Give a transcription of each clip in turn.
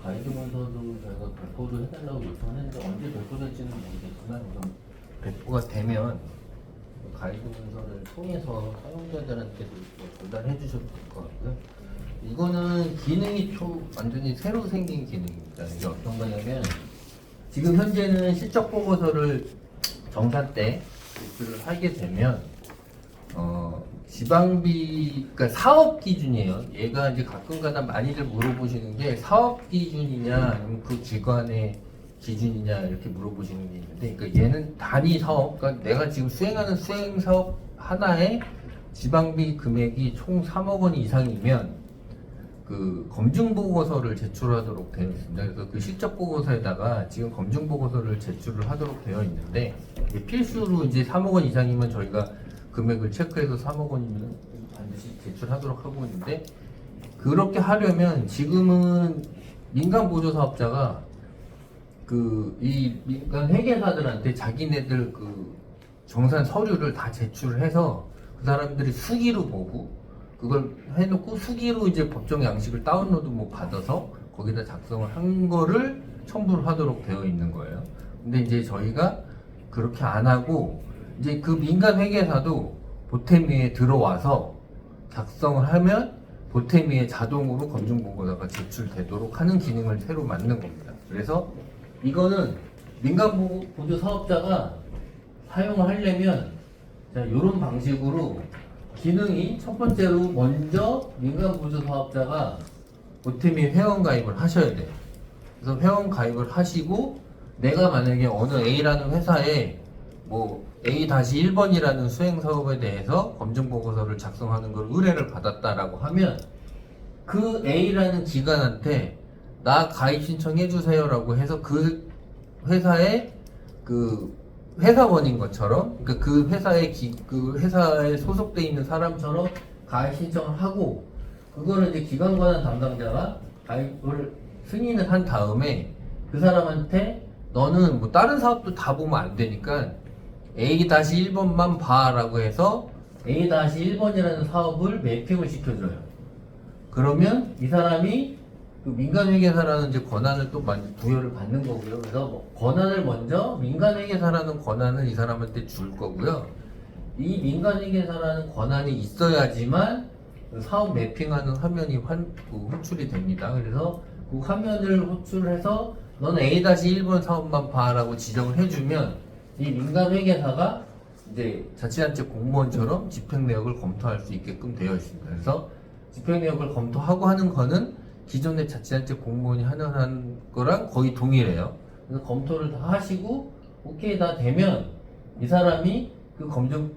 가이드 문서도 저희가 배포를 해달라고 요청했는데 언제 배포될지는 모르겠지만 우선 배포가 되면 가이드 문서를 통해서 사용자들한테도 전달해 주셔도 될 것 같고요. 이거는 기능이 좀 완전히 새로 생긴 기능입니다. 이게 어떤 거냐면 지금 현재는 실적 보고서를 정산 때 제출을 하게 되면 지방비, 그러니까 사업 기준이에요. 얘가 이제 가끔가다 많이들 물어보시는 게 사업 기준이냐, 아니면 그 기관의 기준이냐 이렇게 물어보시는 게 있는데, 그러니까 얘는 단위 사업, 그러니까 내가 지금 수행하는 수행 사업 하나에 지방비 금액이 총 3억 원 이상이면 그 검증 보고서를 제출하도록 되어 있습니다. 그래서 그 실적 보고서에다가 지금 검증 보고서를 제출을 하도록 되어 있는데, 필수로 이제 3억 원 이상이면 저희가 금액을 체크해서 3억 원이면 반드시 제출하도록 하고 있는데, 그렇게 하려면 지금은 민간 보조 사업자가 이 민간 회계사들한테 자기네들 그 정산 서류를 다 제출해서 그 사람들이 수기로 보고 그걸 해놓고 수기로 이제 법정 양식을 다운로드 받아서 거기다 작성을 한 거를 첨부를 하도록 되어 있는 거예요. 근데 이제 저희가 그렇게 안 하고 이제 그 민간 회계사도 보탬위에 들어와서 작성을 하면 보탬위에 자동으로 검증 보고서가 제출되도록 하는 기능을 새로 만든 겁니다. 그래서 이거는 민간 보조 사업자가 사용을 하려면 자, 이런 방식으로 기능이 첫 번째로 먼저 민간 보조 사업자가 보탬위 회원 가입을 하셔야 돼요. 그래서 회원 가입을 하시고 내가 만약에 어느 A라는 회사에 뭐 A-1번이라는 수행 사업에 대해서 검증 보고서를 작성하는 걸 의뢰를 받았다라고 하면 그 A라는 기관한테 나 가입 신청해 주세요라고 해서 그 회사의 그 회사원인 것처럼, 그러니까 그 회사에 소속돼 있는 사람처럼 가입 신청을 하고 그거를 이제 기관 관한 담당자가 가입을 승인을 한 다음에 그 사람한테 너는 뭐 다른 사업도 다 보면 안 되니까 A-1번만 봐라고 해서 A-1번이라는 사업을 매핑을 시켜줘요. 그러면 이 사람이 그 민간회계사라는 이제 권한을 또 부여를 받는 거고요. 그래서 뭐 권한을 먼저 민간회계사라는 권한을 이 사람한테 줄 거고요. 이 민간회계사라는 권한이 있어야지만 그 사업 매핑하는 화면이 호출이 됩니다. 그래서 그 화면을 호출해서 너는 A-1번 사업만 봐라고 지정을 해주면 이 민간회계사가 이제 자치단체 공무원처럼 집행내역을 검토할 수 있게끔 되어 있습니다. 그래서 집행내역을 검토하고 하는 거는 기존의 자치단체 공무원이 하는 거랑 거의 동일해요. 그래서 검토를 다 하시고 오케이 다 되면 이 사람이 그 검증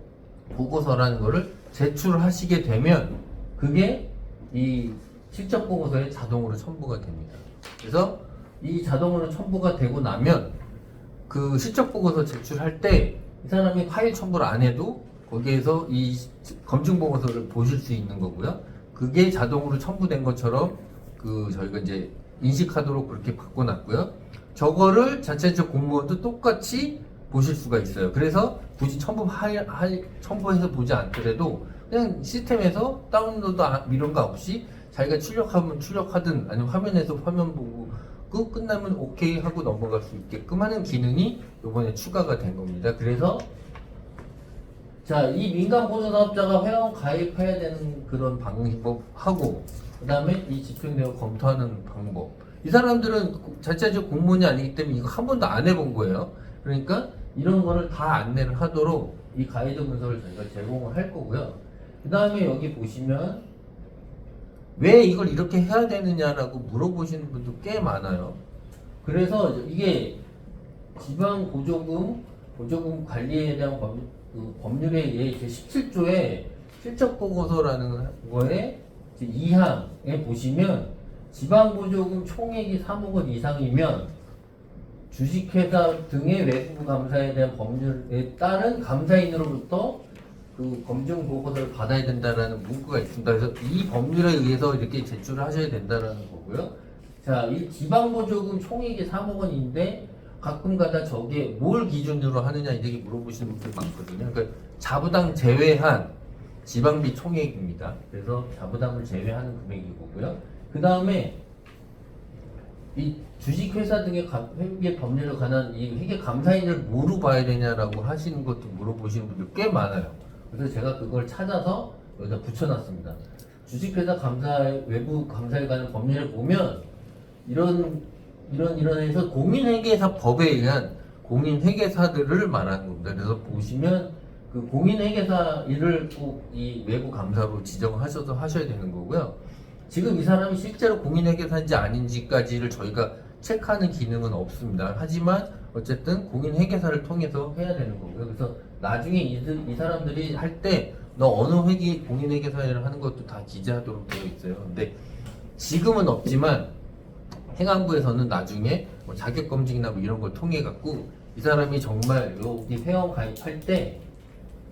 보고서라는 거를 제출하시게 되면 그게 이 실적 보고서에 자동으로 첨부가 됩니다. 그래서 이 자동으로 첨부가 되고 나면 그 실적 보고서 제출할 때 이 사람이 파일 첨부를 안 해도 거기에서 이 검증 보고서를 보실 수 있는 거고요. 그게 자동으로 첨부된 것처럼 저희가 이제 인식하도록 그렇게 바꿔놨고요. 저거를 자체적 공무원도 똑같이 보실 수가 있어요. 그래서 굳이 첨부해서 보지 않더라도 그냥 시스템에서 다운로드 이런 거 없이 자기가 출력하면 출력하든 아니면 화면에서 화면 보고 끝나면 오케이 하고 넘어갈 수 있게끔 하는 기능이 이번에 추가가 된 겁니다. 그래서 자, 이 민간 보조 사업자가 회원 가입해야 되는 그런 방법하고 그 다음에 이 집행내역 검토하는 방법, 이 사람들은 자체적 공무원이 아니기 때문에 이거 한 번도 안 해본 거예요. 그러니까 이런 거를 다 안내를 하도록 이 가이드 문서를 저희가 제공을 할 거고요. 그 다음에 여기 보시면 왜 이걸 이렇게 해야 되느냐라고 물어보시는 분도 꽤 많아요. 그래서 이게 보조금 관리에 대한 법률에 의해 제17조에 실적보고서라는 거에 2항에 보시면 지방보조금 총액이 3억 원 이상이면 주식회사 등의 외부 감사에 대한 법률에 따른 감사인으로부터 그 검증 보고서를 받아야 된다라는 문구가 있습니다. 그래서 이 법률에 의해서 이렇게 제출을 하셔야 된다라는 거고요. 자, 이 지방보조금 총액이 3억 원인데 가끔가다 저게 뭘 기준으로 하느냐 이렇게 물어보시는 분들 많거든요. 그러니까 자부담 제외한 지방비 총액입니다. 그래서 자부담을 제외하는 금액이고요. 그 다음에 이 주식회사 등의 회계 법률에 관한 이 회계 감사인을 뭐로 봐야 되냐라고 하시는 것도 물어보시는 분들 꽤 많아요. 그래서 제가 그걸 찾아서 여기다 붙여놨습니다. 주식회사 외부 감사에 관한 법률을 보면 이런 해서 공인회계사 법에 의한 공인회계사들을 말하는 겁니다. 그래서 보시면 그 공인회계사 일을 꼭 이 외부 감사로 지정하셔서 하셔야 되는 거고요. 지금 이 사람이 실제로 공인회계사인지 아닌지까지를 저희가 체크하는 기능은 없습니다. 하지만 어쨌든 공인회계사를 통해서 해야 되는 거고요. 그래서 나중에 이 사람들이 할 때 너 어느 공인회계사 일을 하는 것도 다 기재하도록 되어 있어요. 근데 지금은 없지만 행안부에서는 나중에 뭐 자격검증이나 뭐 이런 걸 통해 갖고 이 사람이 정말 여기 회원 가입할 때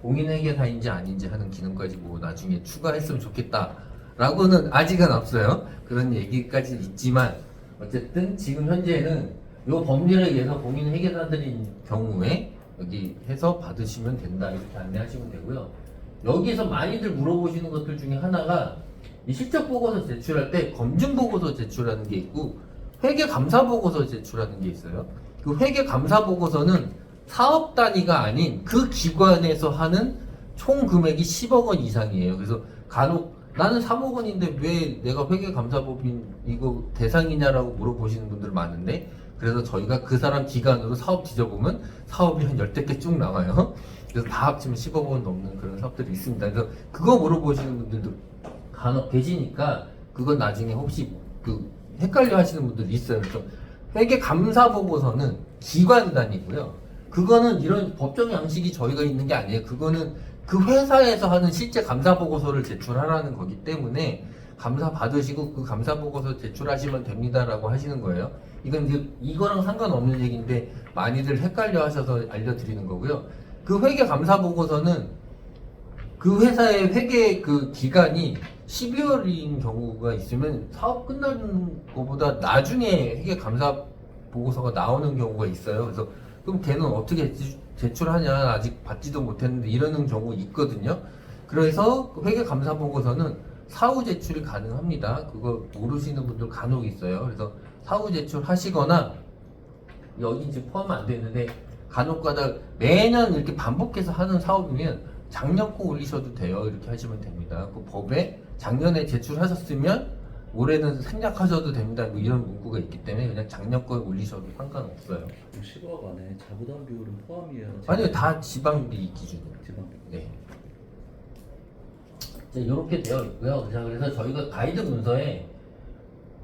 공인회계사인지 아닌지 하는 기능까지 뭐 나중에 추가했으면 좋겠다라고는 아직은 없어요. 그런 얘기까지 있지만 어쨌든 지금 현재는 이 법률에 의해서 공인회계사들인 경우에 여기 해서 받으시면 된다 이렇게 안내하시면 되고요. 여기서 많이들 물어보시는 것들 중에 하나가 이 실적 보고서 제출할 때 검증 보고서 제출하는 게 있고 회계 감사 보고서 제출하는 게 있어요. 그 회계 감사 보고서는 사업 단위가 아닌 그 기관에서 하는 총 금액이 10억 원 이상이에요. 그래서 간혹 나는 3억 원인데 왜 내가 회계 감사법인 이거 대상이냐라고 물어보시는 분들 많은데 그래서 저희가 그 사람 기간으로 사업 뒤져보면 사업이 한 10대 개 쭉 나와요. 그래서 다 합치면 10억 원 넘는 그런 사업들이 있습니다. 그래서 그거 물어보시는 분들도 간혹 계시니까 그건 나중에 혹시 그 헷갈려 하시는 분들이 있어요. 그래서 회계 감사 보고서는 기관 단위고요. 그거는 이런 법정 양식이 저희가 있는 게 아니에요. 그거는 그 회사에서 하는 실제 감사 보고서를 제출하라는 거기 때문에 감사 받으시고 그 감사 보고서 제출하시면 됩니다라고 하시는 거예요. 이건 이제 이거랑 상관없는 얘기인데 많이들 헷갈려 하셔서 알려드리는 거고요. 그 회계 감사 보고서는 그 회사의 회계 그 기간이 12월인 경우가 있으면 사업 끝나는 것보다 나중에 회계 감사 보고서가 나오는 경우가 있어요. 그래서 그럼 걔는 어떻게 제출하냐 아직 받지도 못했는데 이러는 경우 있거든요. 그래서 회계 감사 보고서는 사후 제출이 가능합니다. 그거 모르시는 분들 간혹 있어요. 그래서 사후 제출하시거나 여기 이제 포함 안 되는데 간혹가다 매년 이렇게 반복해서 하는 사업이면 작년 거 올리셔도 돼요. 이렇게 하시면 됩니다. 그 법에 작년에 제출하셨으면 올해는 생략하셔도 됩니다. 뭐 이런 문구가 있기 때문에 그냥 작년 거에 올리셔도 상관없어요. 10억 안에 자부담 비율은 포함이에요? 아니요, 다 지방비 기준이에요. 지방비. 네. 이렇게 되어 있고요. 자, 그래서 저희가 가이드 문서에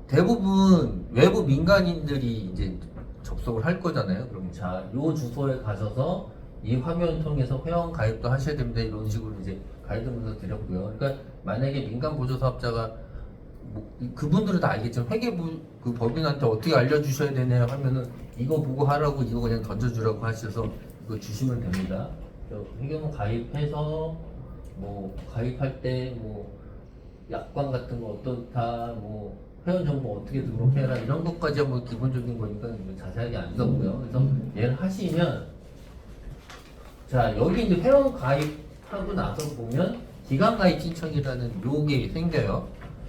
대부분 외부 민간인들이 이제 접속을 할 거잖아요. 그럼 자, 요 주소에 가셔서 이 화면 통해서 회원 가입도 하셔야 됩니다. 이런 식으로 이제 가이드 문서 드렸고요. 그러니까 만약에 민간 보조 사업자가 뭐, 그분들은 다 알겠지만 회계부 그 법인한테 어떻게 알려주셔야 되냐 하면은 이거 보고 하라고 이거 그냥 던져주라고 하셔서 이거 주시면 됩니다. 회계부 가입해서 뭐 가입할 때 뭐 약관 같은 거 어떻다 뭐 회원 정보 어떻게 등록해라 이런 것까지 뭐 기본적인 거니까 자세하게 안 썼고요. 그래서 얘를 하시면 자 여기 이제 회원 가입하고 나서 보면 기간 가입 신청이라는 요게 생겨요.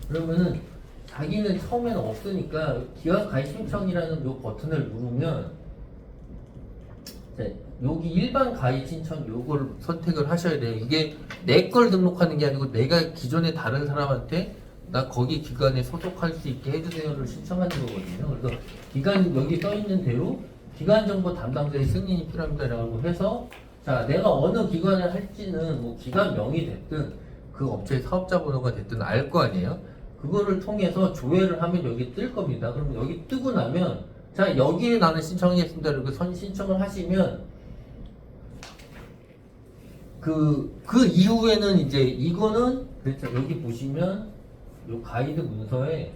그러면은 자기는 처음에는 없으니까 기간 가입 신청이라는 요 버튼을 누르면 여기 일반 가입 신청 요걸 선택을 하셔야 돼요. 이게 내 걸 등록하는 게 아니고 내가 기존에 다른 사람한테 나 거기 기관에 소속할 수 있게 해주세요를 신청하는 거거든요. 그래서 기간 여기 써 있는 대로 기관 정보 담당자의 승인이 필요합니다라고 해서 자 내가 어느 기관에 할지는 뭐 기관명이 됐든 그 업체의 사업자 번호가 됐든 알 거 아니에요. 그거를 통해서 조회를 하면 여기 뜰 겁니다. 그럼 여기 뜨고 나면 자 여기에 나는 신청하겠습니다. 이렇게 신청을 하시면 그 이후에는 이제 이거는 그렇죠. 여기 보시면 요 가이드 문서에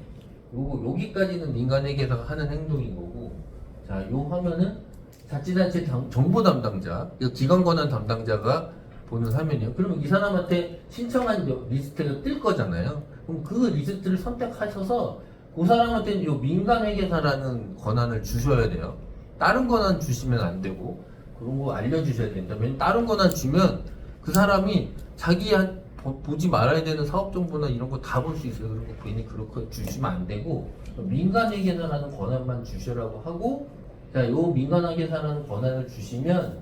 요거 여기까지는 민간회계사가 하는 행동인 거고 자 요 화면은 자치단체 정보 담당자 기관 권한 담당자가 보는 화면이에요. 그러면 이 사람한테 신청한 리스트가 뜰 거잖아요. 그럼 그 리스트를 선택하셔서 그 사람한테는 요 민간회계사라는 권한을 주셔야 돼요. 다른 권한 주시면 안 되고 그런 거 알려주셔야 된다. 왜냐면 다른 권한 주면 그 사람이 자기 보지 말아야 되는 사업 정보나 이런 거 다 볼 수 있어요. 그런 거 괜히 그렇게 주시면 안 되고 민간에 계산하는 권한만 주시라고 하고 자, 요 민간하게 계산하는 권한을 주시면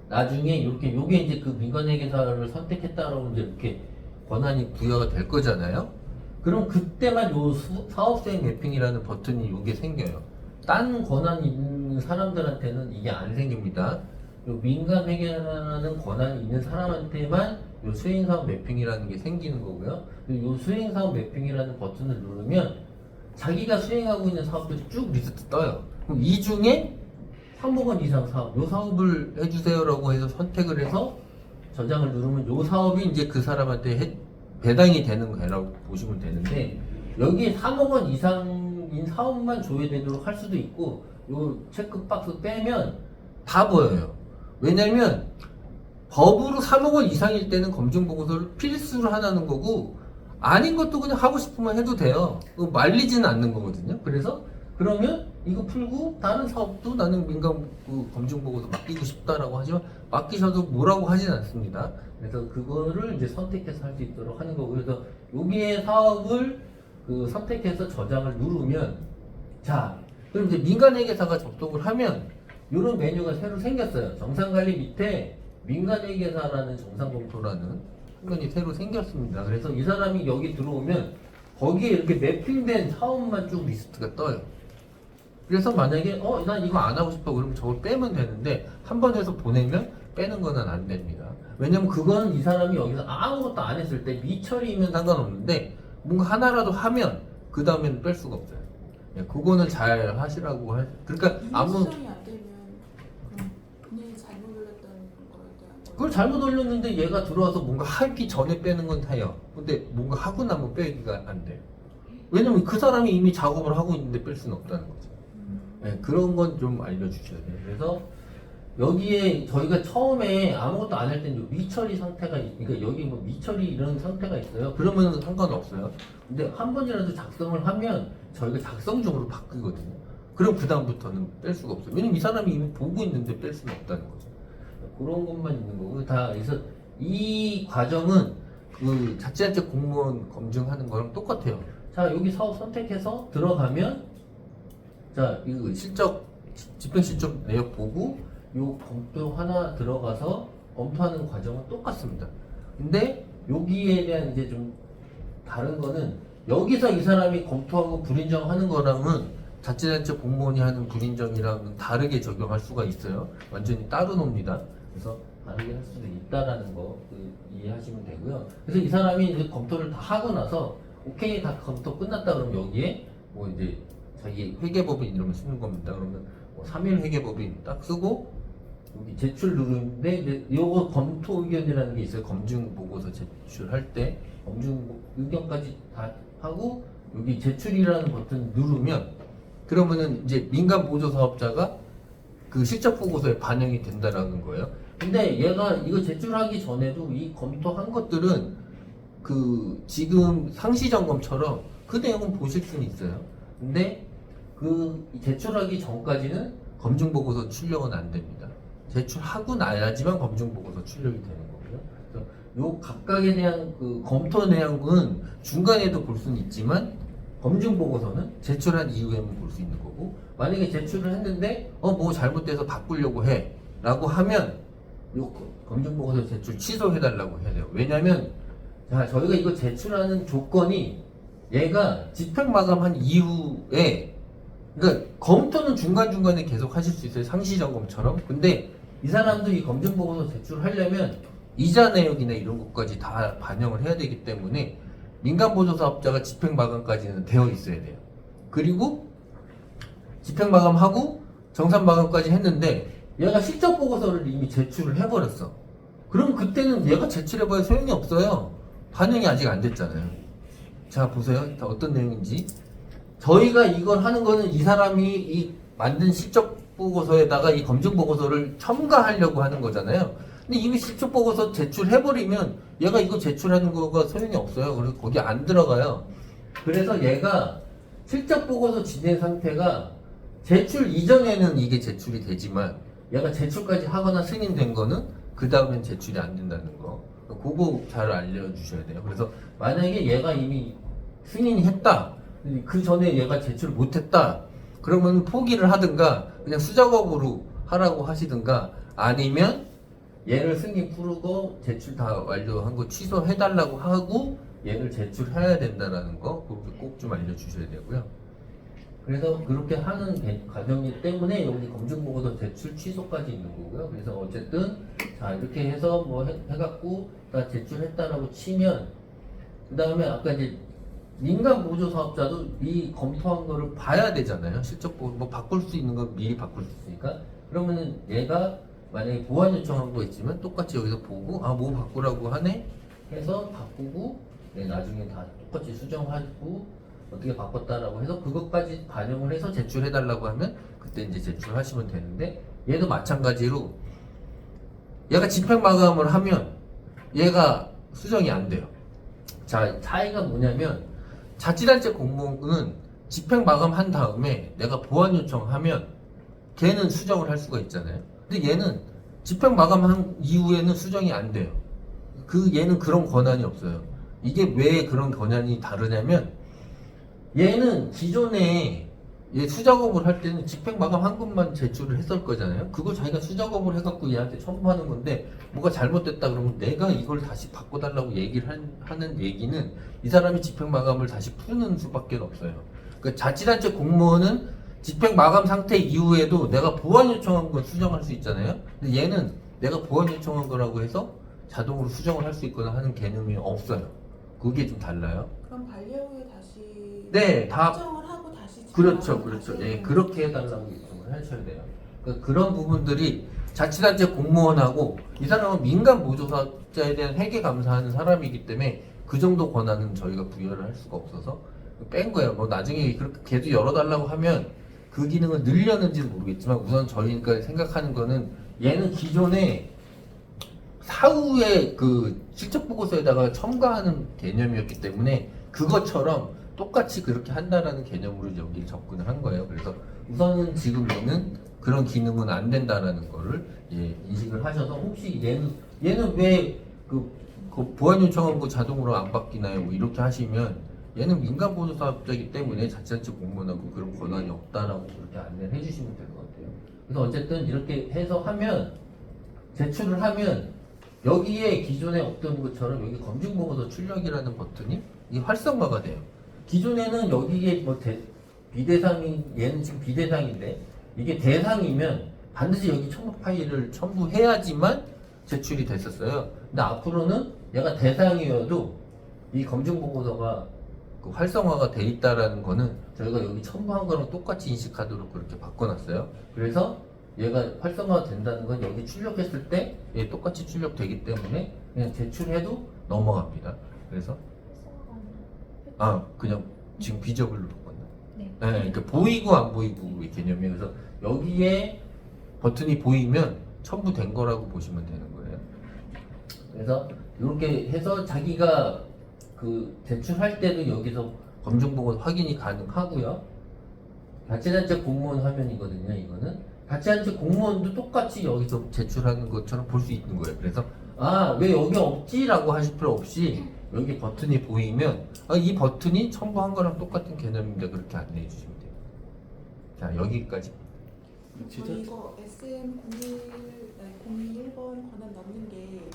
나중에 이렇게 요게 이제 그 민간의 계산을 선택했다라고 이제 이렇게 권한이 부여가 될 거잖아요. 그럼 그때만 요 사업수행 매핑이라는 버튼이 요게 생겨요. 딴 권한 있는 사람들한테는 이게 안 생깁니다. 요 민간 회계라는 권한이 있는 사람한테만 요 수행사업 매핑이라는 게 생기는 거고요. 그리고 요 수행사업 매핑이라는 버튼을 누르면 자기가 수행하고 있는 사업들이 쭉 리스트 떠요. 그럼 이 중에 3억 원 이상 사업, 요 사업을 해주세요라고 해서 선택을 해서 저장을 누르면 요 사업이 이제 그 사람한테 배당이 되는 거라고 보시면 되는데 여기에 3억 원 이상인 사업만 조회되도록 할 수도 있고 요 체크박스 빼면 다 보여요. 왜냐면 법으로 3억 원 이상일 때는 검증보고서를 필수로 하라는 거고 아닌 것도 그냥 하고 싶으면 해도 돼요. 그거 말리지는 않는 거거든요. 그래서 그러면 이거 풀고 다른 사업도 나는 민간 검증보고서 맡기고 싶다라고 하지만 맡기셔도 뭐라고 하진 않습니다. 그래서 그거를 이제 선택해서 할 수 있도록 하는 거고 그래서 여기에 사업을 선택해서 저장을 누르면 자 그럼 이제 민간회계사가 접속을 하면 이런 메뉴가 새로 생겼어요. 정상관리 밑에 민간회계사라는 정상검토라는 화면이 새로 생겼습니다. 그래서 이 사람이 여기 들어오면 거기에 이렇게 매핑된 사업만 쭉 리스트가 떠요. 그래서 만약에 난 이거 안 하고 싶어 그러면 저걸 빼면 되는데 한 번 해서 보내면 빼는 거는 안 됩니다. 왜냐면 그거는 이 사람이 여기서 아무것도 안 했을 때 미처리면 상관없는데 뭔가 하나라도 하면 그 다음에는 뺄 수가 없어요. 그거는 잘 하시라고 그러니까 아무 수정이 안 되면 그럼 본인이 잘못 올렸다는 거에 대한 그걸 잘못 올렸는데 얘가 들어와서 뭔가 하기 전에 빼는 건 해요. 근데 뭔가 하고 나면 빼기가 안 돼요. 왜냐면 그 사람이 이미 작업을 하고 있는데 뺄 수는 없다는 거죠. 네, 그런 건 좀 알려주셔야 돼요. 그래서 여기에 저희가 처음에 아무것도 안 할 때는 미처리 상태가 그러니까 여기 뭐 미처리 이런 상태가 있어요. 그러면 상관없어요. 근데 한 번이라도 작성을 하면 저희가 작성 중으로 바뀌거든요. 그럼 그 다음부터는 뺄 수가 없어요. 왜냐면 이 사람이 이미 보고 있는데 뺄 수는 없다는 거죠. 그런 것만 있는 거고 다 그래서 이 과정은 그 자치단체 공무원 검증하는 거랑 똑같아요. 자 여기 사업 선택해서 들어가면 자 이거 집행실적 내역 보고 요 검토 하나 들어가서 검토하는 과정은 똑같습니다. 근데 여기에 대한 이제 좀 다른 거는 여기서 이 사람이 검토하고 불인정하는 거랑은 자치단체 공무원이 하는 불인정이랑은 다르게 적용할 수가 있어요. 완전히 따로 놉니다. 그래서 다르게 할 수도 있다라는 거 이해하시면 되고요. 그래서 이 사람이 이제 검토를 다 하고 나서 오케이 다 검토 끝났다 그러면 여기에 뭐 이제 자기 회계법인 이름을 쓰는 겁니다. 그러면 뭐 3일 회계법인 딱 쓰고 여기 제출 누르는데 이제 요거 검토 의견이라는 게 있어요. 검증 보고서 제출할 때 검증 의견까지 다 하고 여기 제출이라는 버튼 누르면 그러면은 이제 민간 보조 사업자가 그 실적 보고서에 반영이 된다라는 거예요. 근데 얘가 이거 제출하기 전에도 이 검토한 것들은 그 지금 상시 점검처럼 그 내용은 보실 수는 있어요. 근데 그 제출하기 전까지는 검증 보고서 출력은 안 됩니다. 제출하고 나야지만 검증 보고서 출력이 되는 거고요. 그래서 요 각각에 대한 그 검토 내용은 중간에도 볼 수는 있지만 검증 보고서는 제출한 이후에만 볼 수 있는 거고 만약에 제출을 했는데 뭐 잘못돼서 바꾸려고 해라고 하면 요 검증 보고서 제출 취소해달라고 해야 돼요. 왜냐면 자 저희가 이거 제출하는 조건이 얘가 집행 마감한 이후에 그러니까 검토는 중간중간에 계속 하실 수 있어요. 상시 점검처럼. 근데 이 사람도 이 검증 보고서 제출하려면 이자 내역이나 이런 것까지 다 반영을 해야 되기 때문에 민간 보조 사업자가 집행 마감까지는 되어 있어야 돼요. 그리고 집행 마감하고 정산 마감까지 했는데 얘가 실적 보고서를 이미 제출을 해버렸어. 그럼 그때는 얘가 제출해봐야 소용이 없어요. 반영이 아직 안 됐잖아요. 자 보세요. 어떤 내용인지. 저희가 이걸 하는 거는 이 사람이 이 만든 실적 보고서에다가 이 검증 보고서를 첨가하려고 하는 거잖아요. 근데 이미 실적 보고서 제출해버리면 얘가 이거 제출하는 거가 소용이 없어요. 그래서 거기 안 들어가요. 그래서 얘가 실적 보고서 진행 상태가 제출 이전에는 이게 제출이 되지만 얘가 제출까지 하거나 승인된 거는 그 다음엔 제출이 안 된다는 거. 그거 잘 알려주셔야 돼요. 그래서 만약에 얘가 이미 승인이 했다. 그 전에 얘가 제출 못했다. 그러면 포기를 하든가 그냥 수작업으로 하라고 하시든가 아니면 얘를 승인 풀고 제출 다 완료한 거 취소해달라고 하고 얘를 제출해야 된다는 거 꼭 좀 알려주셔야 되고요. 그래서 그렇게 하는 과정이기 때문에 여기 검증보고서 제출 취소까지 있는 거고요. 그래서 어쨌든 자 이렇게 해서 뭐 해갖고 다 제출했다라고 치면 그 다음에 아까 이제 민간 보조 사업자도 이 검토한 거를 봐야 되잖아요. 실적 보고 뭐 바꿀 수 있는 건 미리 바꿀 수 있으니까 그러면은 얘가 만약에 보완 요청한 거 있으면 똑같이 여기서 보고 아 뭐 바꾸라고 하네 해서 바꾸고 나중에 다 똑같이 수정하고 어떻게 바꿨다라고 해서 그것까지 반영을 해서 제출해달라고 하면 그때 이제 제출하시면 되는데 얘도 마찬가지로 얘가 집행 마감을 하면 얘가 수정이 안 돼요. 자 차이가 뭐냐면 자치단체 공무원은 집행 마감한 다음에 내가 보완 요청하면 걔는 수정을 할 수가 있잖아요. 근데 얘는 집행 마감한 이후에는 수정이 안 돼요. 얘는 그런 권한이 없어요. 이게 왜 그런 권한이 다르냐면 얘는 기존에 얘 수작업을 할 때는 집행 마감 한 것만 제출을 했을 거잖아요. 그걸 자기가 수작업을 해갖고 얘한테 첨부하는 건데 뭐가 잘못됐다 그러면 내가 이걸 다시 바꿔달라고 얘기를 하는 얘기는 이 사람이 집행 마감을 다시 푸는 수밖에 없어요. 그러니까 자치단체 공무원은 집행 마감 상태 이후에도 내가 보완 요청한 건 수정할 수 있잖아요. 근데 얘는 내가 보완 요청한 거라고 해서 자동으로 수정을 할 수 있거나 하는 개념이 없어요. 그게 좀 달라요. 그럼 반려 후에 다시 네, 다 수정을 하고 다시 그렇죠, 집행하고 그렇죠. 다시 예, 그렇게 해달라고 요청을 하셔야 돼요. 그러니까 그런 부분들이 자치단체 공무원하고 이 사람은 민간 보조사업자에 대한 회계 감사하는 사람이기 때문에 그 정도 권한은 저희가 부여를 할 수가 없어서 뺀 거예요. 뭐 나중에 그렇게 계속 열어달라고 하면 그 기능을 늘렸는지는 모르겠지만 우선 저희가 생각하는 거는 얘는 기존에 사후에 그 실적 보고서에다가 첨가하는 개념이었기 때문에 그것처럼 똑같이 그렇게 한다라는 개념으로 여기를 접근을 한 거예요. 그래서 우선은 지금 얘는 그런 기능은 안 된다라는 거를 인식을 하셔서 혹시 얘는 왜 그 보완 요청한 거 자동으로 안 바뀌나요? 뭐 이렇게 하시면 얘는 민간 보조 사업자이기 때문에 자치단체 공무원하고 그런 권한이 없다라고 그렇게 안내를 해주시면 될 것 같아요. 그래서 어쨌든 이렇게 해서 하면 제출을 하면 여기에 기존에 없던 것처럼 여기 검증보고서 출력이라는 버튼이 이게 활성화가 돼요. 기존에는 여기에 뭐 비대상이 얘는 지금 비대상인데 이게 대상이면 반드시 여기 첨부 파일을 첨부해야지만 제출이 됐었어요. 근데 앞으로는 얘가 대상이어도 이 검증보고서가 그 활성화가 돼 있다라는 거는 저희가 여기 첨부한 거랑 똑같이 인식하도록 그렇게 바꿔놨어요. 그래서 얘가 활성화가 된다는 건 여기 출력했을 때 얘 똑같이 출력되기 때문에 그냥 제출해도 넘어갑니다. 그래서 그냥 지금 비저블로 바꿨나? 네. 그러니까 보이고 안 보이고의 개념이에요. 그래서 여기에 버튼이 보이면 첨부된 거라고 보시면 되는 거예요. 그래서 이렇게 해서 자기가 그 제출할 때도 여기서 검증보고 확인이 가능하고요. 자치단체 공무원 화면이거든요. 이거는 자치단체 공무원도 똑같이 여기서 제출하는 것처럼 볼 수 있는 거예요. 그래서 왜 여기 없지라고 하실 필요 없이 여기 버튼이 보이면 이 버튼이 첨부한 거랑 똑같은 개념인데 그렇게 안내해 주시면 돼요. 자 여기까지. 이거 SM01번 권한 넣는 게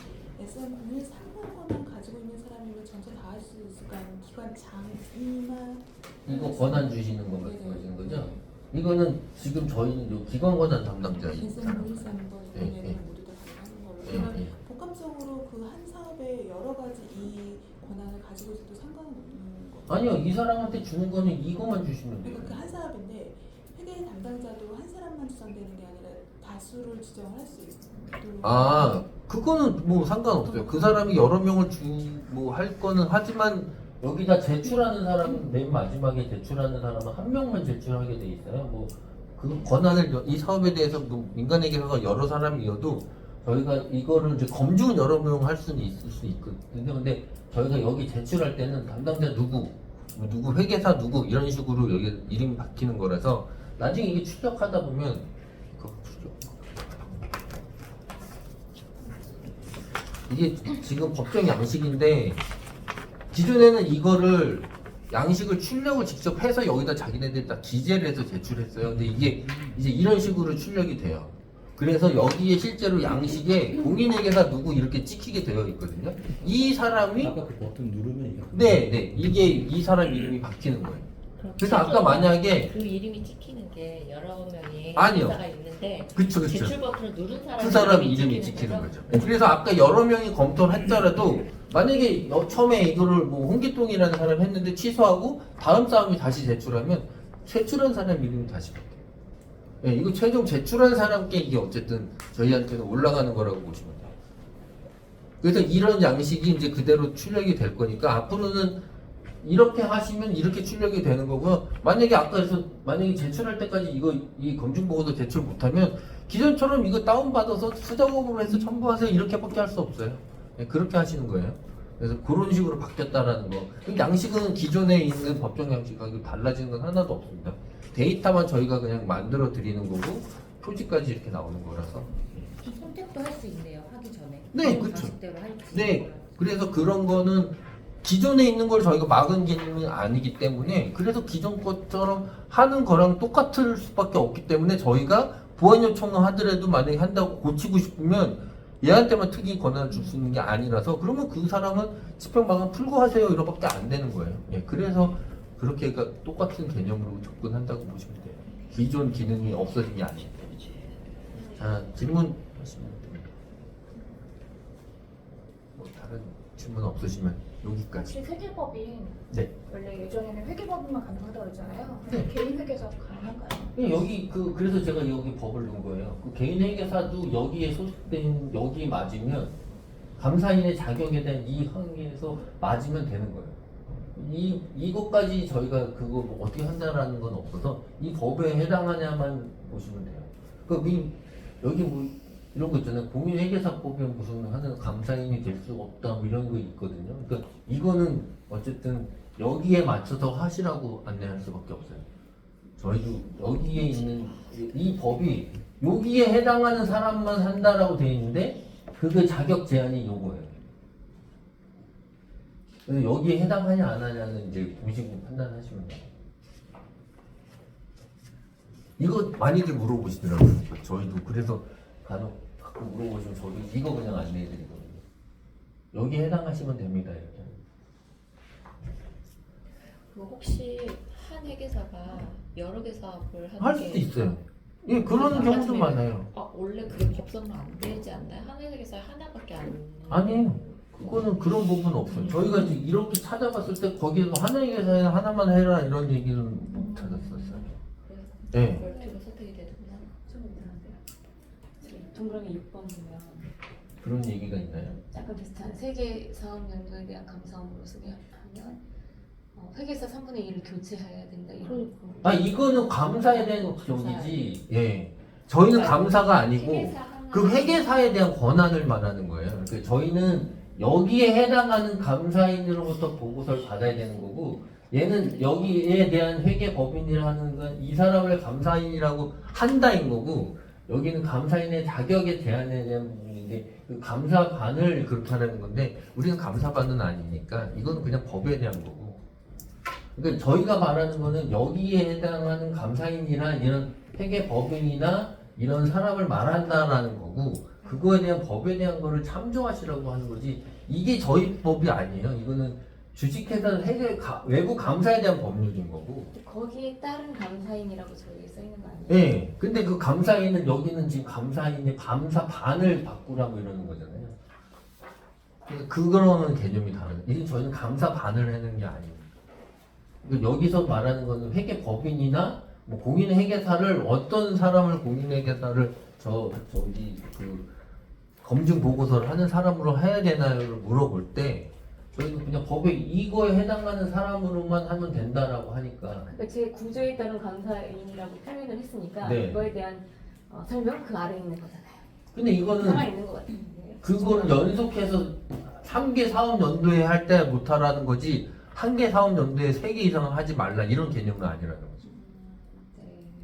SM01 권한 가지고 있는 사람이면 전체 다 할 수 있을까요? 기관 장이만 이거 권한 주시는 거 말씀하시는 거죠? 이거는 지금 저희는 요 기관 권한 담당자이 사람. SM01 3번 이번에는 모두 다 가능하는 걸로. 그러면 복합적으로 그 한 사업에 여러 가지 이 권한을 가지고 있어도 상관은 없는 거. 아니요, 이 사람한테 주는 거는 이거만 주시면 돼요. 그러니까 그 한 사업인데 회계 담당자도 한 사람만 지정되는 게 아니라 다수를 지정을 할 수 있도록. 그거는 뭐 상관없어요. 그 사람이 여러 명을 뭐 할 거는 하지만 여기다 제출하는 사람은 맨 마지막에 제출하는 사람은 한 명만 제출하게 돼 있어요. 뭐 그 권한을 이 사업에 대해서 뭐 민간회계사가 여러 사람이어도 저희가 이거를 이제 검증은 여러 명 할 수는 있을 수 있거든요. 근데 저희가 여기 제출할 때는 담당자 누구, 뭐 누구 회계사 누구 이런 식으로 여기 이름이 바뀌는 거라서 나중에 이게 출력하다 보면 이게 지금 법정 양식인데 기존에는 이거를 양식을 출력을 직접 해서 여기다 자기네들 다 기재를 해서 제출했어요. 근데 이게 이제 이런 식으로 출력이 돼요. 그래서 여기에 실제로 양식에 공인회계사 누구 이렇게 찍히게 되어 있거든요. 이 사람이 아까 그 버튼 누르면 이게 네, 이게 이 사람 이름이 박히는 거예요. 그래서 아까 만약에 그 이름이 찍히는 게 여러 명이 아니요. 회사가 있는데 그쵸. 제출 버튼을 누른 그 사람 이름이 찍히는 거죠. 그래서 아까 여러 명이 검토를 했더라도 만약에 처음에 이거를 뭐 홍기통이라는 사람이 했는데 취소하고 다음 사람이 다시 제출하면 제출한 사람 이름이 다시 바뀌어요. 예, 이거 최종 제출한 사람께 이게 어쨌든 저희한테는 올라가는 거라고 보시면 돼요. 그래서 이런 양식이 이제 그대로 출력이 될 거니까 앞으로는 이렇게 하시면 이렇게 출력이 되는 거고요. 만약에 아까에서 만약에 제출할 때까지 이 검증 보고서 제출 못하면 기존처럼 이거 다운받아서 수작업으로 해서 첨부하세요 이렇게밖에 할 수 없어요. 네, 그렇게 하시는 거예요. 그래서 그런 식으로 바뀌었다라는 거. 양식은 기존에 있는 법정 양식하고 달라지는 건 하나도 없습니다. 데이터만 저희가 그냥 만들어 드리는 거고 표지까지 이렇게 나오는 거라서. 선택도 할 수 있네요. 하기 전에. 네, 그쵸. 방식대로 할지. 네, 그래서 그런 거는 기존에 있는 걸 저희가 막은 개념은 아니기 때문에 그래서 기존 것처럼 하는 거랑 똑같을 수밖에 없기 때문에 저희가 보완 요청을 하더라도 만약에 한다고 고치고 싶으면 얘한테만 특이 권한을 줄 수 있는 게 아니라서 그러면 그 사람은 집행방안 풀고 하세요 이러밖에 안 되는 거예요. 예, 그래서 그렇게 똑같은 개념으로 접근한다고 보시면 돼요. 기존 기능이 없어진 게 아니에요. 자, 질문 하시면 됩니다. 뭐 다른 질문 없으시면 여기까지. 혹시 회계법인 네. 원래 예전에는 회계법인만 가능하다고 했잖아요. 네. 개인 회계사 가능한가요? 여기 그래서 제가 여기 법을 넣은 거예요. 그 개인 회계사도 여기에 소속된 여기 맞으면 감사인의 자격에 대한 이 항에서 맞으면 되는 거예요. 이것까지 저희가 그거 뭐 어떻게 한다라는 건 없어서 이 법에 해당하냐만 보시면 돼요. 여기 뭐 이런 거 있잖아요. 공인회계사법에 무슨 하는 감사인이 될 수 없다 뭐 이런 거 있거든요. 그러니까 이거는 어쨌든 여기에 맞춰서 하시라고 안내할 수밖에 없어요. 저희도 여기에 있는 이 법이 여기에 해당하는 사람만 한다라고 되어 있는데 그게 자격 제한이 요거예요. 그래서 여기에 해당하냐 안 하냐는 이제 보시고 판단하시면 돼요. 이거 많이들 물어보시더라고요. 저희도 그래서 간혹 가끔 물어보시면 저도 이거 그냥 안내해드리거든요. 여기에 해당하시면 됩니다. 이렇게. 그 혹시 한 회계사가 여러 개 사업을 하는 할 게 수도 있어요. 예, 그런 경우도 많아요. 원래 그게 법상으로 안 되지 않나요? 한 회계사 하나밖에 안. 아니에요. 그거는 그런 부분은 없어요. 저희가 이제 이렇게 찾아봤을 때 거기에서 하나회계사에 하나만 해라 이런 얘기는 못 찾았었어요. 그래서 네. 별도로 선택이 되는구나. 좀 이상한데요. 동그라미 6번 보면 그런 얘기가 있나요? 약간 비슷한 세계 사업 연도에 대한 감사 업무로 소개하면 회계사 3분의 1을 교체해야 된다 이런 거. 이거는 감사에 대한 적이지. 예. 저희는 감사가 아니고 회계사 하나. 그 회계사에 대한 권한을 말하는 거예요. 그러니까 저희는 여기에 해당하는 감사인으로부터 보고서를 받아야 되는 거고 얘는 여기에 대한 회계법인이라는 건 이 사람을 감사인이라고 한다인 거고 여기는 감사인의 자격에 대한에 대한 부분인데 그 감사반을 그렇게 하라는 건데 우리는 감사반은 아니니까 이거는 그냥 법에 대한 거고 그러니까 저희가 말하는 거는 여기에 해당하는 감사인이나 이런 회계법인이나 이런 사람을 말한다라는 거고 그거에 대한 법에 대한 거를 참조하시라고 하는 거지 이게 저희 법이 아니에요. 이거는 주식회사 외부 감사에 대한 법률인 거고. 거기에 따른 감사인이라고 저기 써 있는 거 아니에요? 네. 근데 그 감사인은 여기는 지금 감사인의 감사반을 바꾸라고 이러는 거잖아요. 그러니까 그거랑은 개념이 다르죠. 이제 저희는 감사반을 하는 게 아니에요. 그러니까 여기서 말하는 거는 회계법인이나 뭐 공인회계사를 어떤 사람을 공인회계사를 저기 그 검증 보고서를 하는 사람으로 해야 되나요를 물어볼 때 저희는 그냥 법에 이거에 해당하는 사람으로만 하면 된다라고 하니까 그러니까 제 구조에 따른 감사인이라고 표현을 했으니까 네. 그거에 대한 설명 그 아래에 있는 거잖아요. 근데 이거는 가만히 있는 것 같은데. 그거를 연속해서 3개 사업 연도에 할 때 못하라는 거지 한 개 사업 연도에 3개 이상은 하지 말라 이런 개념은 아니라는 거죠.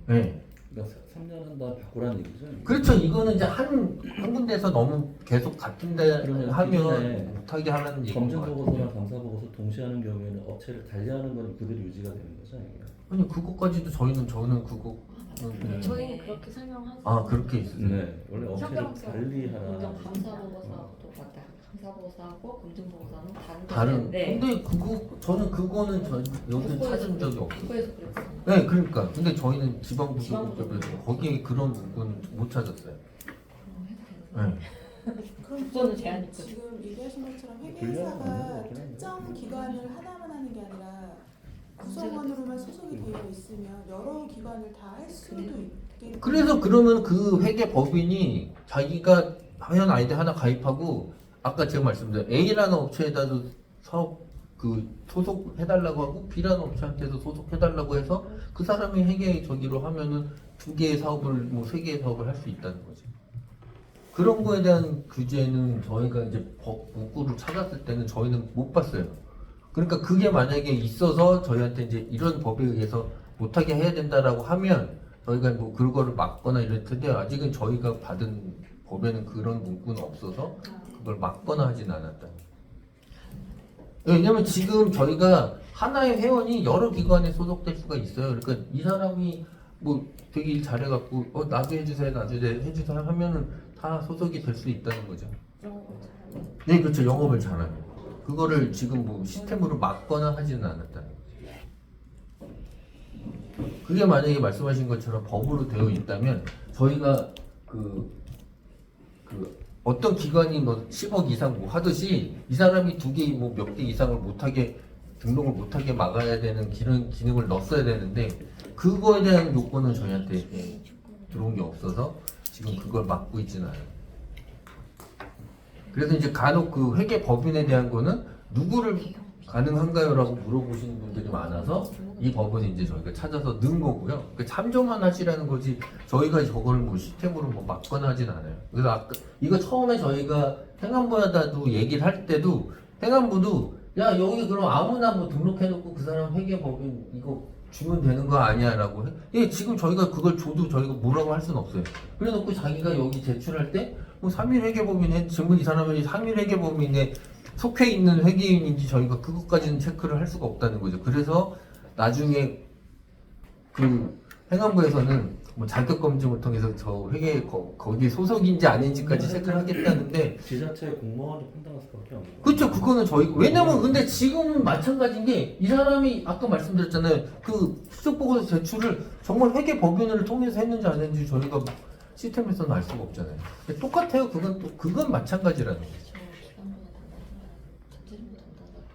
네. 네. 그러니까 3년 한 다음에 바꾸라는 얘기죠. 그렇죠. 이거는 이제 한 군데서 너무 계속 같은 데 그러면 하면 기존에 못하게 하는 얘기인 검증 것 보고서나 같아요. 감사 보고서 동시에 하는 경우에는 업체를 달리하는 건 그대로 유지가 되는 거죠. 이게. 아니 그거까지도 저는 그거 네. 저희는 그렇게 설명하죠. 아 그렇게 있어요. 네, 원래 업체를 현명성, 달리하라. 공정 감사 보고서도 맞다. 감사 보고서하고 검증 보고서는 다른 네. 근데 저는 그거는 여기 찾은 적이 없어요. 국고에서 그랬잖아요. 네, 그러니까 근데 저희는 지방부도 지방부도급에서 거기에 그런 문구는 못 찾았어요. 그럼 해도 되는 네. 그럼 그거는 제한이 있거든요. 지금 얘기하신 것처럼 분량은 없는 것 회계사가 같긴 한데. 특정 기관을 하나만 하는 게 아니라 구성원으로만 소속이 되어 있으면 여러 기관을 다 할 수도 있겠. 그래서 그러면 그 회계 법인이 자기가 하연 아이디 하나 가입하고 아까 제가 말씀드린 A라는 업체에다도 사업 그 소속해달라고 하고 B라는 업체한테도 소속해달라고 해서 그 사람이 회계 저기로 하면은 2개의 사업을 뭐 3개의 사업을 할 수 있다는 거지. 그런 거에 대한 규제는 저희가 이제 법 문구를 찾았을 때는 저희는 못 봤어요. 그러니까 그게 만약에 있어서 저희한테 이제 이런 법에 의해서 못하게 해야 된다라고 하면 저희가 뭐 그거를 막거나 이럴 텐데 아직은 저희가 받은 법에는 그런 문구는 없어서 그걸 막거나 하진 않았다. 왜냐면 지금 저희가 하나의 회원이 여러 기관에 소속될 수가 있어요. 그러니까 이 사람이 뭐 되게 일 잘해갖고 나도 해주세요, 나도 해주세요 하면은 다 소속이 될 수 있다는 거죠. 네, 그렇죠. 영업을 잘하면. 그거를 지금 뭐 시스템으로 막거나 하지는 않았다는 거죠. 그게 만약에 말씀하신 것처럼 법으로 되어 있다면 저희가 그 어떤 기관이 뭐 10억 이상 뭐 하듯이 이 사람이 2개 뭐 몇 개 이상을 못하게 등록을 못하게 막아야 되는 기능을 넣었어야 되는데 그거에 대한 요건은 저희한테 들어온 게 없어서 지금 그걸 막고 있지는 않아요. 그래서 이제 간혹 그 회계 법인에 대한 거는 누구를 가능한가요라고 물어보시는 분들이 많아서 이 법은 이제 저희가 찾아서 넣은 거고요. 그 참조만 하시라는 거지 저희가 저걸 뭐 시스템으로 뭐 막거나 하진 않아요. 그래서 아까 이거 처음에 저희가 행안부에다도 얘기를 할 때도 행안부도 야 여기 그럼 아무나 뭐 등록해놓고 그 사람 회계법인 이거 주면 되는 거 아니야라고 해. 예, 지금 저희가 그걸 줘도 저희가 뭐라고 할 수는 없어요. 그래놓고 자기가 여기 제출할 때 뭐 3일 회계법인에 지금 이 사람이 3일 회계법인에 속해 있는 회계인인지 저희가 그것까지는 체크를 할 수가 없다는 거죠. 그래서 나중에 그 행안부에서는 뭐 자격 검증을 통해서 저 회계 거기 소속인지 아닌지까지 체크를 하겠다는데 지자체 공무원도 판단할 수밖에 없는 거예요. 그렇죠. 그거는 저희 왜냐면 근데 지금은 마찬가지인 게 이 사람이 아까 말씀드렸잖아요. 그 수적 보고서 제출을 정말 회계 법인을 통해서 했는지 안 했는지 저희가 시스템에서는 알 수가 없잖아요. 근데 똑같아요. 그건 마찬가지라는 거죠. 저 기간보다 단단하다. 전체적으로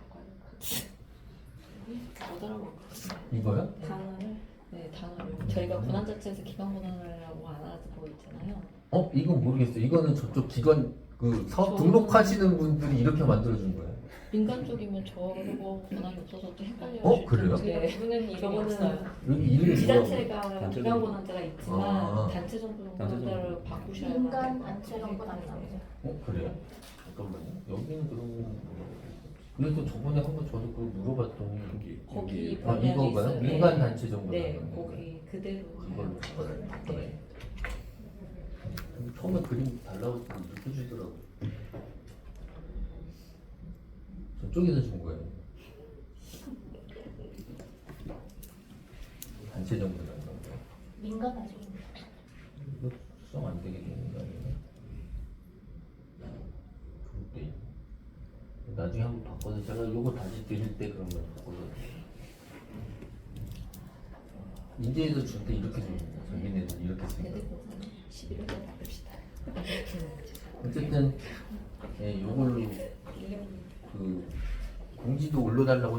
단단하다. 못 알아먹거든요. 이거요? 단어를 네 단어를 저희가 고난 자체에서 기간 고난이라고 안 하고 있잖아요. 이건 모르겠어요. 이거는 저쪽 기관 그 사업 등록하시는 분들이 이렇게 만들어준 거예요. 민간 쪽이면 저거 고난이 없어서 또 헷갈려. 그래요? 네. 부르는 이름이 저거는 없어요. 여기 이름이 뭐라고? 지자체가 단체 기간 고난자가 있지만 아. 단체 정도 단체 고난자를 정도. 바꾸셔야 민간 돼요. 단체 정도 아니죠. 그래요? 잠깐만요. 여기는 그러면 그래서 저번에 한번 저도 그걸 물어봤더니 거기 아 방향이 이거가요? 있어요. 민간 네. 단체 정도 네, 나가는 거예요? 거기 그대로 이걸로 바꿔요. 네. 처음에 그림 달라고 이렇게 해주더라고. 저쪽에서 준 거예요. 단체 정도 나가는 거예요. 민간 단체. 이거 수정 안 되게 되는 거 아니에요? 그때 나중에 한번 바꿔서 제가 요거 다시 드릴 때 그러면 바꿔서 인제에서 줄 때 이렇게 줍니다. 저기네들 이렇게 씁니다. 대대보고는 11월에 바꿉시다. 어쨌든 요걸로 그 공지도 올려달라고